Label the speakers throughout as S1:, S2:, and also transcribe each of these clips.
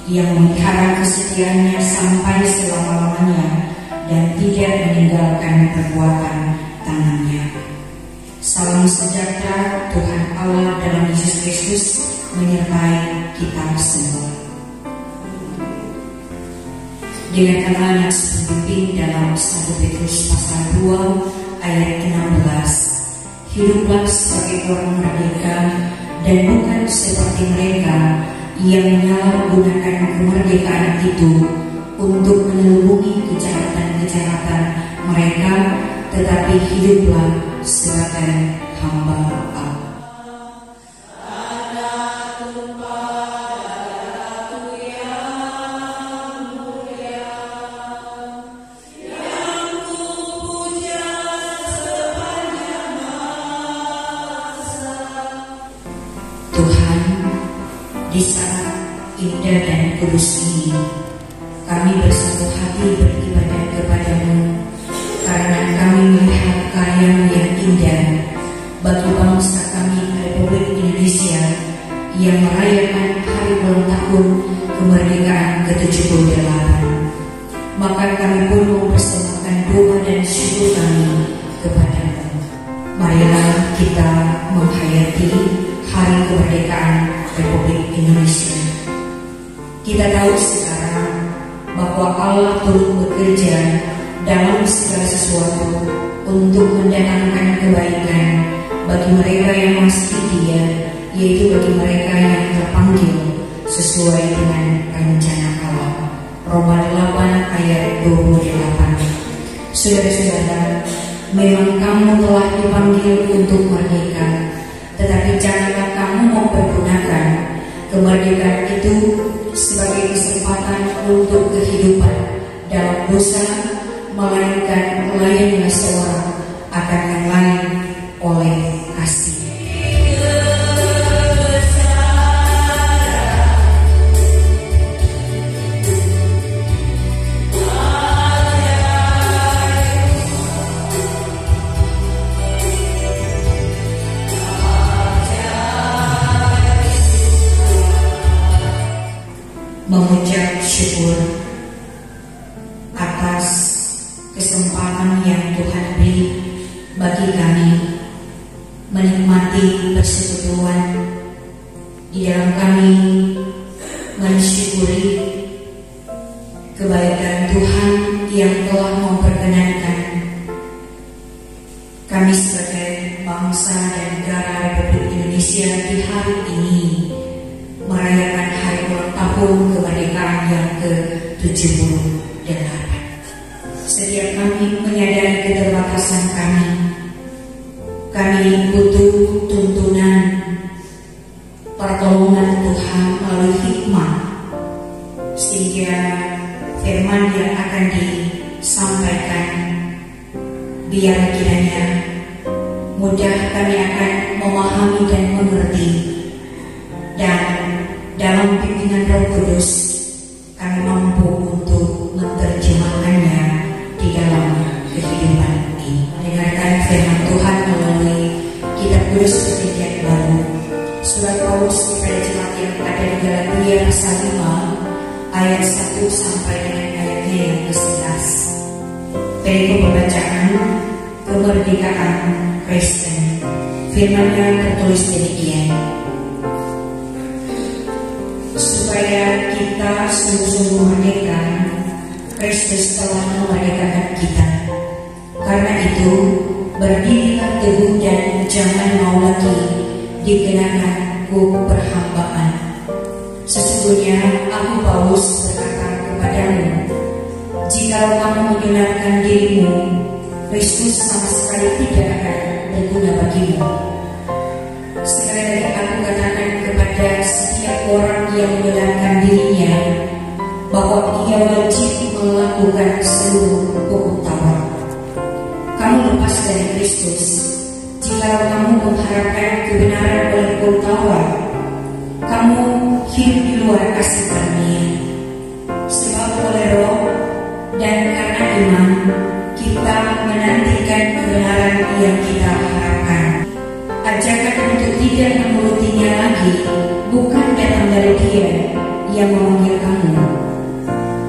S1: yang memelihara kesetiaannya sampai selama-lamanya dan tidak meninggalkan perbuatan tangannya. Salam sejahtera Tuhan Allah dalam Yesus Kristus menyertai kita semua. Dengarkanlah nats pembimbing dalam 1 Petrus pasal 2 ayat 16. Hiduplah sebagai orang merdeka dan bukan seperti mereka yang menyalahgunakan kemerdekaan itu untuk menyelubungi kejahatan-kejahatan mereka, tetapi hiduplah sebagai hamba Allah. Tuhan, di saat indah dan kudus ini, kami bersatu hati beribadah kepada-Mu, karena kami melihat karya-Mu yang indah bagi bangsa kami Republik Indonesia yang merayakan hari ulang tahun kemerdekaan ke-78. Maka kami pun mempersembahkan doa dan syukur kami kepada-Mu. Marilah kita menghayati hari kemerdekaan Republik Indonesia. Kita tahu sekarang bahwa Allah turut bekerja dalam segala sesuatu untuk mendatangkan kebaikan bagi mereka yang masih Dia, yaitu bagi mereka yang terpanggil sesuai dengan rencana Allah. Roma 8 ayat 28. Saudara-saudara, memang kamu telah dipanggil untuk merdeka, tetapi janganlah kamu mempergunakan kemerdekaan itu sebagai kesempatan untuk kehidupan dalam dosa, melainkan melayanilah seorang akan yang lain oleh kasih. Mengucap syukur atas kesempatan yang Tuhan beri bagi kami menikmati persekutuan di dalam kami mensyukuri kebaikan Tuhan yang telah memperkenankan kami sebagai bangsa dan negara Republik Indonesia di hari ini merayakan hari ulang tahun kemerdekaan yang ke-78. Setiap kami menyadari keterbatasan kami butuh tuntunan pertolongan Tuhan melalui hikmah, sehingga firman yang akan disampaikan biar kiranya mudah kami akan memahami dan mengerti, dan dalam bimbingan Roh Kudus kami mampu untuk menerjemahkannya di dalam kehidupan ini. Dengarkan firman Tuhan melalui Kitab Kudus Perjanjian Baru, Surat Paulus kepada jemaat yang ada di Galatia pasal 5 ayat 1 sampai dengan ayatnya yang ke-11. Perikop pembacaan kemerdekaan Kristen. Firman-Nya tertulis demikian: supaya kita sungguh-sungguh merdeka, Kristus telah memerdekakan kita. Karena itu, berdirilah teguh dan jangan mau lagi dikenakan hukum perhambaan. Sesungguhnya aku Paulus berkata kepadamu, jikalau kamu menyenangkan dirimu, Kristus sama sekali tidak akan berguna bagimu. Sekali lagi aku katakan kepada setiap orang yang menyenangkan dirinya bahwa ia wajib melakukan seluruh hukum Taurat. Kamu lepas dari Kristus jika kamu mengharapkan kebenaran oleh hukum Taurat. Kamu hidup di luar kasih karunia. Sebab oleh Roh dan karena iman kita menantikan kebenaran yang kita harapkan. Ajakan untuk tidak menurutinya lagi bukan datang dari Dia yang memanggil kamu.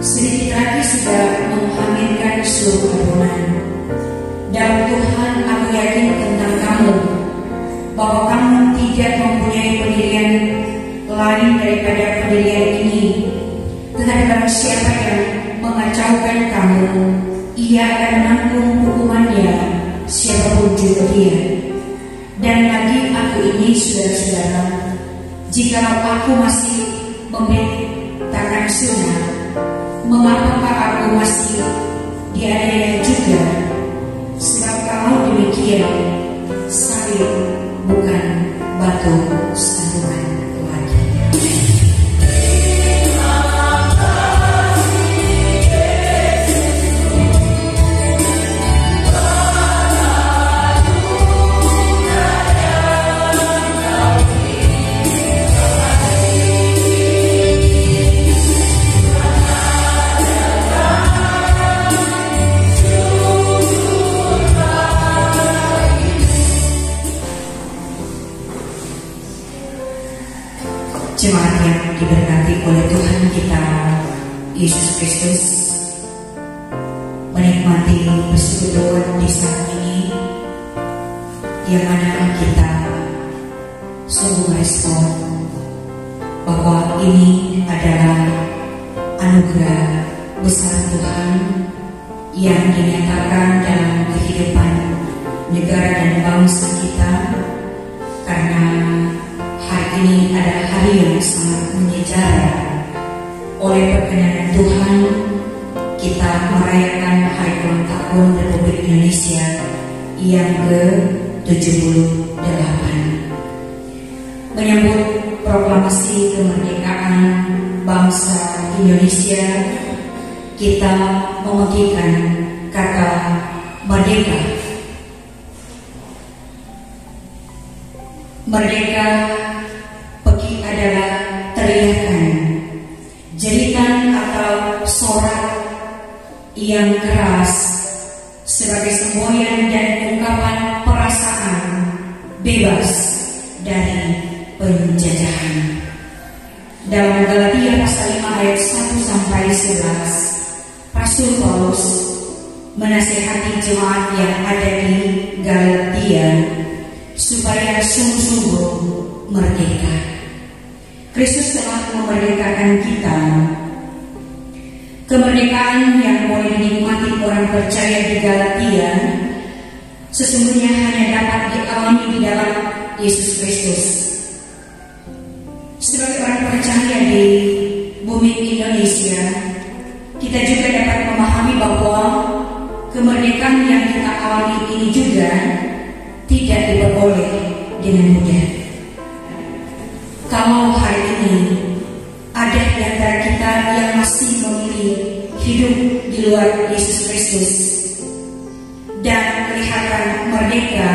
S1: Sedikit lagi sudah menghamilkan seluruh adonan. Dan Tuhan, aku yakin tentang kamu, bahwa kamu tidak mempunyai pendirian lain daripada pendirian ini. Tetapi barang siapa yang mengacaukan kamu, ia akan menanggung hukumannya, siapapun juga dia. Dan lagi aku ini, saudara-saudara, jika aku masih memberitakan sunnah, mengapakah aku masih dianiaya juga? Sebab kalau demikian, salib bukan batu sandungan lagi. Jemaat yang diberkati oleh Tuhan kita Yesus Kristus, menikmati persekutuan di saat ini, yang mana kita sungguh merespon bahwa ini adalah anugerah besar Tuhan yang dinyatakan dalam kehidupan negara dan bangsa kita, karena hari ini adalah hari yang sangat menyejarah. Oleh perkenan Tuhan, kita merayakan hari ulang tahun Republik Indonesia yang ke-78. Menyambut proklamasi kemerdekaan bangsa Indonesia, kita memetikkan kata merdeka. Merdeka adalah teriakan, jeritan atau sorak yang keras sebagai semboyan dan ungkapan perasaan bebas dari penjajahan. Dalam Galatia pasal 5 ayat 1 sampai 11, Rasul Paulus menasihati jemaat yang ada di Galatia supaya sungguh-sungguh merdeka. Kristus telah memerdekakan kita. Kemerdekaan yang boleh dinikmati orang percaya di Galatia sesungguhnya hanya dapat dialami di dalam Yesus Kristus. Sebagai orang percaya di bumi Indonesia, kita juga dapat memahami bahwa kemerdekaan yang kita alami ini juga tidak diperoleh dengan mudah. Kalau hari ini ada di antara kita yang masih memilih hidup di luar Yesus Kristus dan kelihatan merdeka,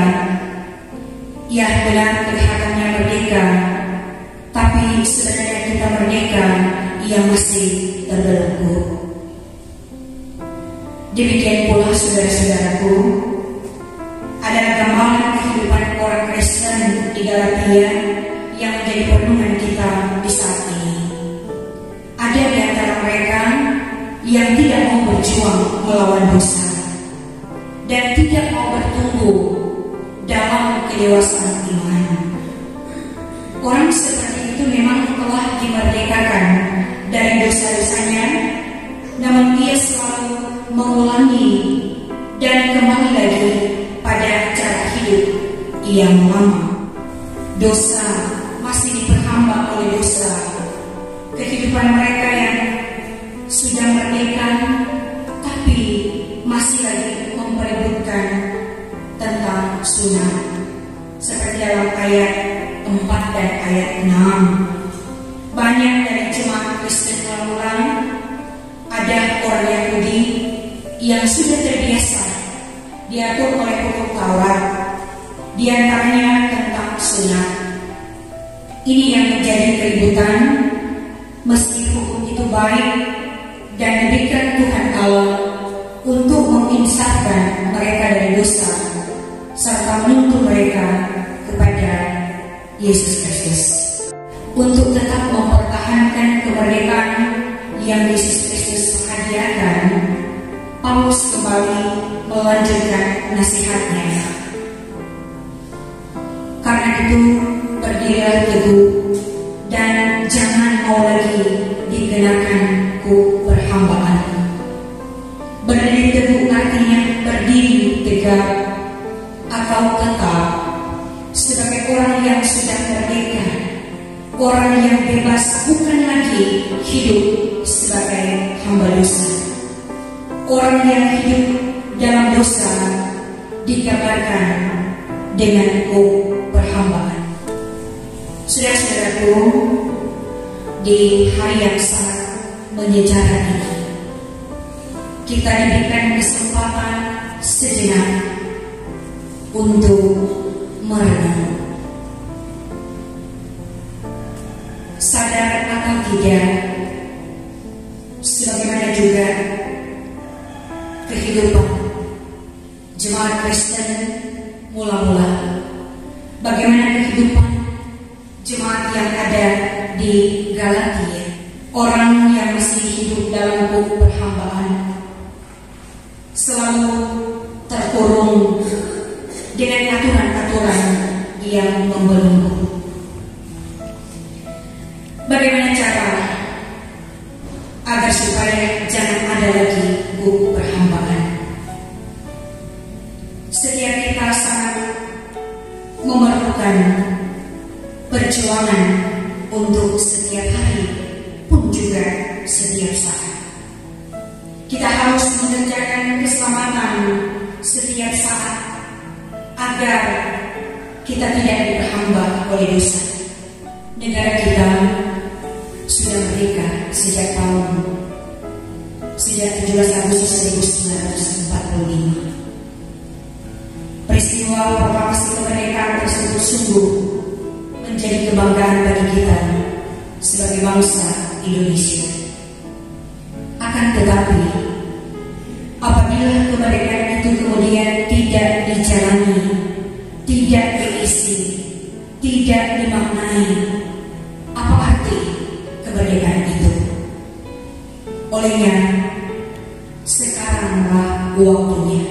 S1: ya benar kelihatannya merdeka, tapi sebenarnya kita merdeka yang masih terbelenggu. Demikian pula saudara-saudaraku, adalah gambaran kehidupan orang Kristen di Galatia yang menjadi perenungan kita di saat ini. Ada di antara mereka yang tidak mau berjuang melawan dosa dan tidak mau bertumbuh dalam kedewasaan iman. Orang seperti itu memang telah dimerdekakan dari dosa-dosanya, namun ia selalu mengulangi dan kembali lagi pada cara hidup yang lama. Dosa masih diperhamba oleh dosa. Kehidupan mereka yang sudah merdeka tapi masih lagi memperebutkan tentang sunat, seperti dalam ayat 4 dan ayat 6. Banyak dari jemaat Kristen ulang ada orang Yahudi yang sudah terbiasa diatur oleh hukum Taurat, di antaranya tentang sunat. Ini yang menjadi keributan, meski hukum itu baik dan diberikan Tuhan Allah untuk menginsafkan mereka dari dosa serta menuntun mereka kepada Yesus Kristus. Untuk tetap mempertahankan kemerdekaan yang Yesus Kristus hadiahkan, Paulus kembali melanjutkan nasihatnya. Karena itu, berdirilah teguh dan jangan mau lagi dikenakan perhambaan. Berdiri teguh artinya berdiri tegak atau tetap sebagai orang yang sudah merdeka, orang yang bebas, bukan lagi hidup sebagai hamba dosa. Orang yang hidup dalam dosa digambarkan dengan perhambaan. Saudara-saudaraku, di hari yang sangat menyejarah ini, kita diberikan kesempatan sejenak untuk merenung. Sadar atau tidak, sebagaimana juga kehidupan jemaat Kristen mula-mula, bagaimana kehidupan jemaat yang ada di Galatia, orang yang masih hidup dalam perhambaan, selalu terkurung dengan aturan-aturan yang membelenggu. Bagaimana cara agar supaya jangan ada lagi perhambaan? Setiap kita sangat memerlukan perjuangan untuk setiap hari pun juga setiap saat. Kita harus mengerjakan keselamatan setiap saat agar kita tidak diperhamba oleh dosa. Negara kita sudah merdeka sejak 17 Agustus 1945. Peristiwa proklamasi kemerdekaan tersebut sungguh menjadi kebanggaan bagi kita sebagai bangsa Indonesia. Akan tetapi, apabila kemerdekaan itu kemudian tidak dijalani, tidak diisi, tidak dimaknai, apa arti kemerdekaan itu? Olehnya, sekaranglah waktunya.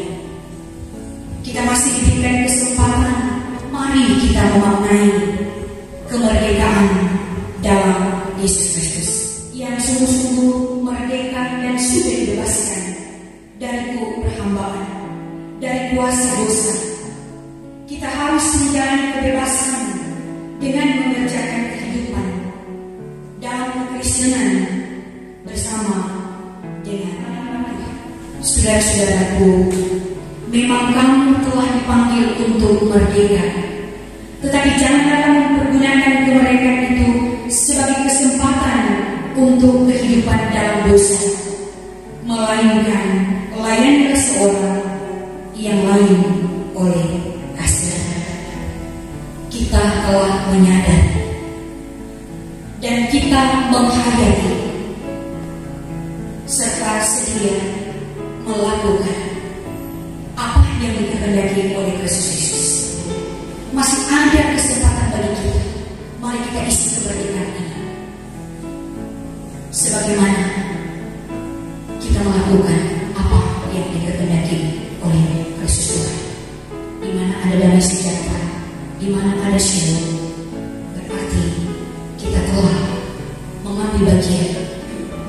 S1: Kita masih diberikan kesempatan, mari kita memaknai kemerdekaan dalam Yesus Kristus yang sungguh-sungguh merdeka dan sudah dibebaskan dari perhambaan, dari kuasa dosa. Kita harus menjalani kebebasan dengan mengerjakan kehidupan dalam kekristenan bersama dengan Tuhan. Saudara-saudaraku, memang kamu telah dipanggil untuk merdeka, tetapi janganlah kamu mempergunakan kemerdekaan itu sebagai kesempatan untuk kehidupan dalam dosa, melainkan layanilah seorang yang lain oleh kasih. Kita telah menyadari dan kita menghayati serta sedia melakukan apa yang dikehendaki oleh Kristus Yesus. Masih ada kesempatan bagi kita. Mari kita isi kemerdekaan ini sebagaimana kita melakukan apa yang dikehendaki oleh Kristus Tuhan. Di mana ada damai sejahtera, di mana ada shalom, berarti kita telah mengambil bagian,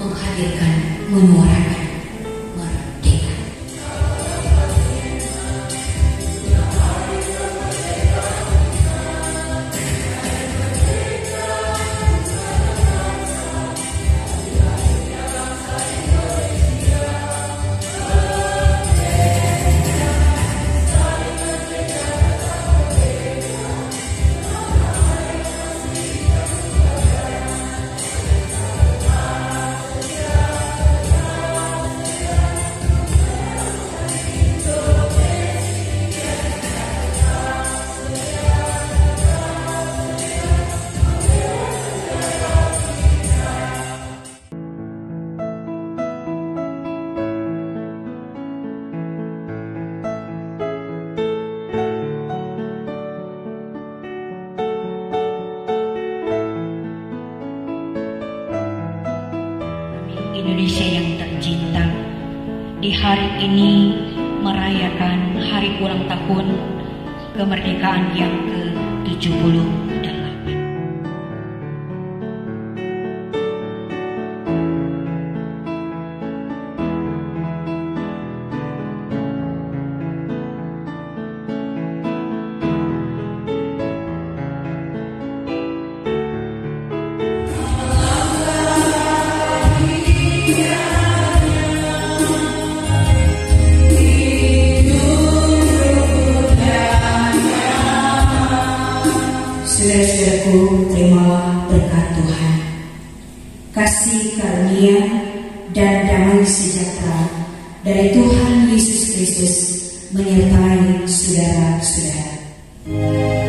S1: menghadirkan, menyuarakan merdeka.
S2: Indonesia yang tercinta, di hari ini merayakan hari ulang tahun kemerdekaan yang ke-78.
S1: Saudara-saudaraku, terimalah berkat Tuhan. Kasih karunia dan damai sejahtera dari Tuhan Yesus Kristus menyertai saudara-saudara.